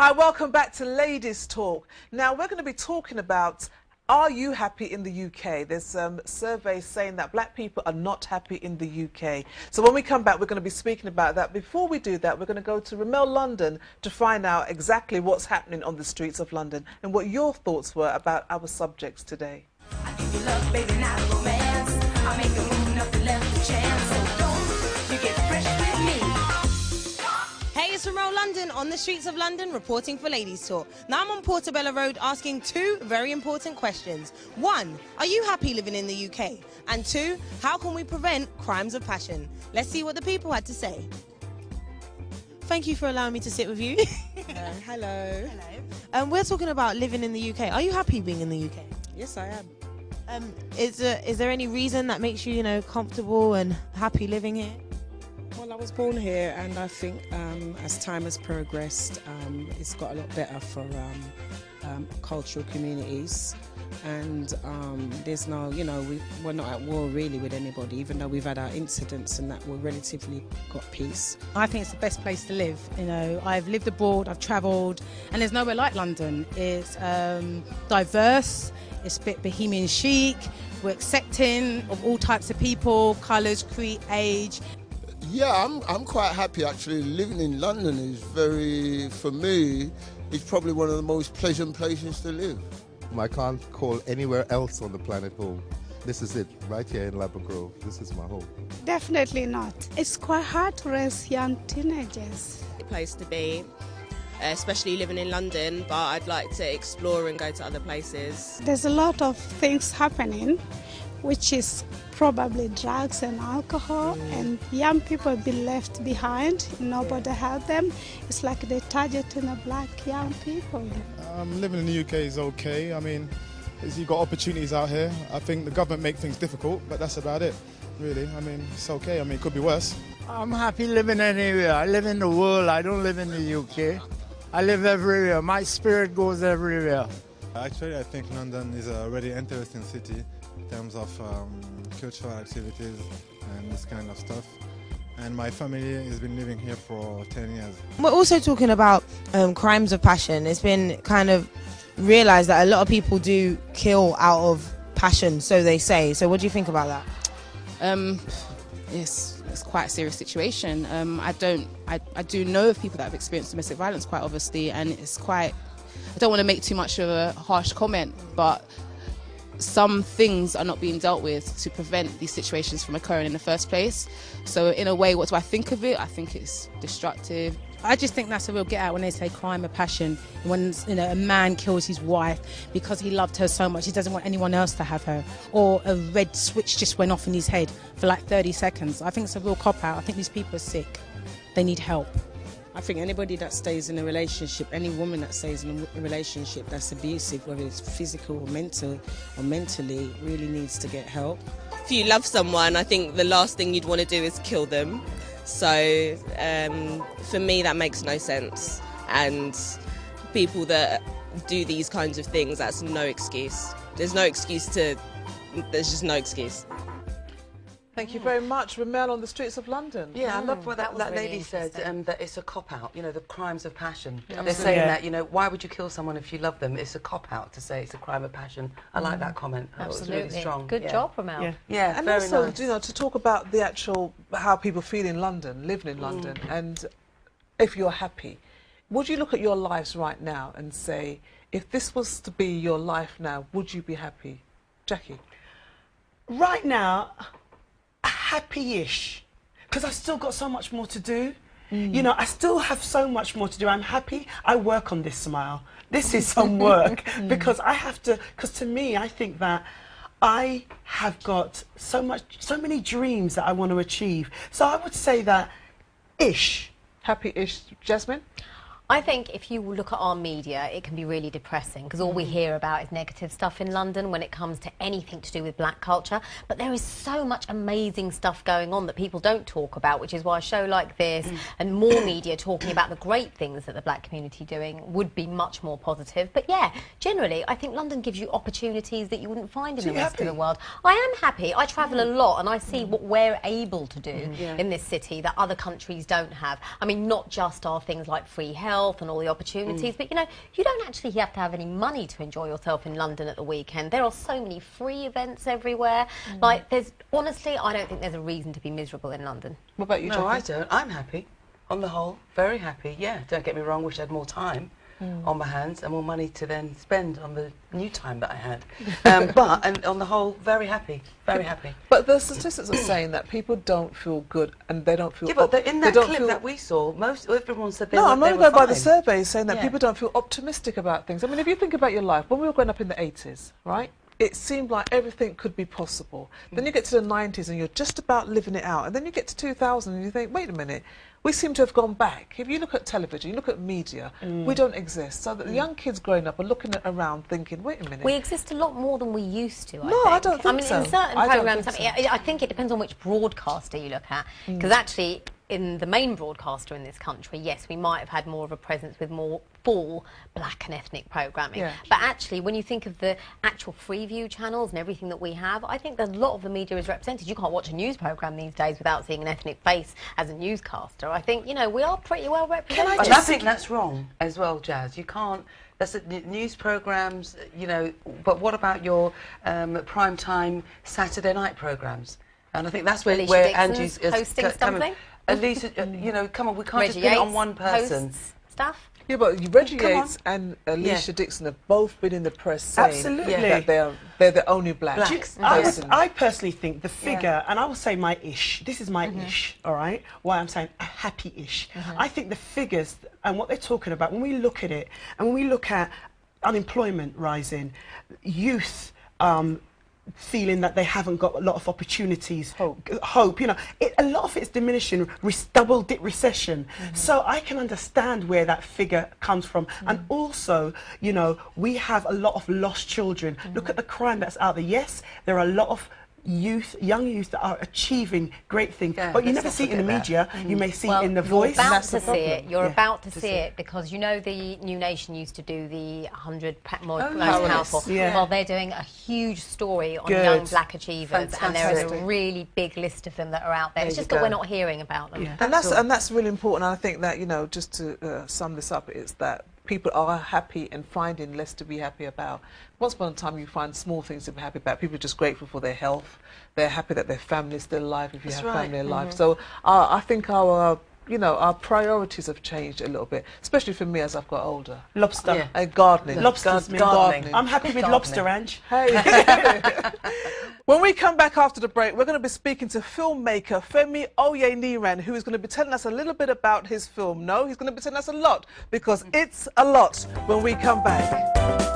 Hi, welcome back to Ladies Talk. Now, we're going to be talking about, are you happy in the UK? There's some surveys saying that black people are not happy in the UK. So when we come back, we're going to be speaking about that. Before we do that, we're going to go to Ramel, London, to find out exactly what's happening on the streets of London and what your thoughts were about our subjects today. I give you love, baby, not romance. I make a move, nothing left to chance. So don't you get fresh with me. Hey, it's Ramel, London, on the streets of London, reporting for Ladies Talk. Now I'm on Portobello Road asking two very important questions. One, are you happy living in the UK? And two, how can we prevent crimes of passion? Let's see what the people had to say. Thank you for allowing me to sit with you. Hello. Hello. We're talking about living in the UK. Are you happy being in the UK? Yes, I am. Is there any reason that makes you, comfortable and happy living here? Well, I was born here, and I think as time has progressed, it's got a lot better for cultural communities. And there's no, we're not at war really with anybody, even though we've had our incidents and that we're relatively got peace. I think it's the best place to live. I've lived abroad, I've travelled, and there's nowhere like London. It's diverse, it's a bit bohemian chic, we're accepting of all types of people, colours, creed, age. Yeah, I'm quite happy actually. Living in London is for me, it's probably one of the most pleasant places to live. I can't call anywhere else on the planet home. This is it, right here in Ladbroke Grove. This is my home. Definitely not. It's quite hard to raise young teenagers. Place to be, especially living in London, but I'd like to explore and go to other places. There's a lot of things happening, which is probably drugs and alcohol, and young people be left behind. Nobody help them. It's like they're targeting the black young people. Living in the UK is okay. I mean, you've got opportunities out here. I think the government make things difficult, but that's about it, really. I mean, it's okay. I mean, it could be worse. I'm happy living anywhere. I live in the world. I don't live in the UK. I live everywhere. My spirit goes everywhere. Actually, I think London is a really interesting city in terms of cultural activities and this kind of stuff. And my family has been living here for 10 years. We're also talking about crimes of passion. It's been kind of realised that a lot of people do kill out of passion, so they say. So what do you think about that? It's quite a serious situation. I do know of people that have experienced domestic violence quite obviously, and it's quite, I don't want to make too much of a harsh comment, but some things are not being dealt with to prevent these situations from occurring in the first place. So in a way, what do I think of it? I think it's destructive. I just think that's a real get out when they say crime of passion. When a man kills his wife because he loved her so much he doesn't want anyone else to have her, or a red switch just went off in his head for like 30 seconds. I think it's a real cop out. I think these people are sick. They need help. I think anybody that stays in a relationship, any woman that stays in a relationship that's abusive, whether it's physical or mental or mentally, really needs to get help. If you love someone, I think the last thing you'd want to do is kill them. So for me, that makes no sense. And people that do these kinds of things, that's no excuse. There's just no excuse. Thank you very much. Ramel on the streets of London. Yeah, I love what that really lady said, that it's a cop-out, the crimes of passion. Yeah. They're saying that, why would you kill someone if you love them? It's a cop-out to say it's a crime of passion. I like that comment. Absolutely. It was really strong. Good job, Ramel. Yeah, and very also, nice. to talk about the actual, how people feel in London, living in London, and if you're happy. Would you look at your lives right now and say, if this was to be your life now, would you be happy? Jackie? Right now, happy-ish, because I've still got so much more to do. I still have so much more to do. I'm happy. I work on this smile. This is some work because I have to, because to me, I think that I have got so many dreams that I want to achieve. So I would say that ish. Happy-ish. Jasmine? I think if you look at our media, it can be really depressing because all we hear about is negative stuff in London when it comes to anything to do with black culture. But there is so much amazing stuff going on that people don't talk about, which is why a show like this and more media talking about the great things that the black community doing would be much more positive. But yeah, generally, I think London gives you opportunities that you wouldn't find in the rest of the world. I am happy. I travel a lot and I see what we're able to do in this city that other countries don't have. I mean, not just our things like free health, health and all the opportunities. But, you know, you don't actually have to have any money to enjoy yourself in London at the weekend. There are so many free events everywhere. Like, honestly, I don't think there's a reason to be miserable in London. What about you, No, I don't. I'm happy. On the whole, very happy. Yeah, don't get me wrong, wish I had more time on my hands and more money to then spend on the new time that I had. And on the whole, very happy. Very happy. But the statistics are saying that people don't feel good and they don't feel... Yeah, but in that clip that we saw, everyone said they were I'm only going by the fine. surveys saying that people don't feel optimistic about things. I mean, if you think about your life, when we were growing up in the 80s, right? It seemed like everything could be possible. Then you get to the 90s and you're just about living it out. And then you get to 2000 and you think, wait a minute, we seem to have gone back. If you look at television, you look at media, we don't exist. So the young kids growing up are looking around thinking, wait a minute. We exist a lot more than we used to, I think. No, I don't think so. I mean, in certain I don't programmes, think so. I think it depends on which broadcaster you look at. Because actually, in the main broadcaster in this country, yes, we might have had more of a presence with more full black and ethnic programming. Yeah. But actually, when you think of the actual Freeview channels and everything that we have, I think that a lot of the media is represented. You can't watch a news programme these days without seeing an ethnic face as a newscaster. I think, you know, we are pretty well represented. And I think that's wrong as well, Jazz. You can't... That's news programmes, you know, but what about your prime time Saturday night programmes? And I think that's where Andrew's hosting something. Alicia, you know, come on, we can't Reggie just pin it on Yates one person. hosts stuff. Yeah, but Reggie Come on. Yates and Alicia Dixon have both been in the press saying Absolutely. that they're the only black person. I personally think the figure, and I will say my ish, this is my ish, all right? Why I'm saying a happy ish. I think the figures and what they're talking about, when we look at it, and when we look at unemployment rising, youth feeling that they haven't got a lot of opportunities, hope, you know, a lot of it is diminishing, double-dip recession. So I can understand where that figure comes from. And also, you know, we have a lot of lost children. Look at the crime that's out there. Yes, there are a lot of young youth that are achieving great things, but you never see it in the media. You may see it in the voice. You're about to see it. You're about to see it because you know the New Nation used to do the 100 most powerful. Well, they're doing a huge story on young black achievers, and there is a really big list of them that are out there. It's just that we're not hearing about them. And that's really important. And I think that, you know, just to sum this up, is that people are happy and finding less to be happy about. Once upon a time, you find small things to be happy about. People are just grateful for their health. They're happy that their family is still alive if you have family alive. So I think our priorities have changed a little bit, especially for me as I've got older. Lobster. And gardening. Lobsters, gardening. I'm happy with lobster, Ange. Hey. When we come back after the break, we're going to be speaking to filmmaker Femi Oyeniran, who is going to be telling us a little bit about his film. No, he's going to be telling us a lot, because it's a lot when we come back.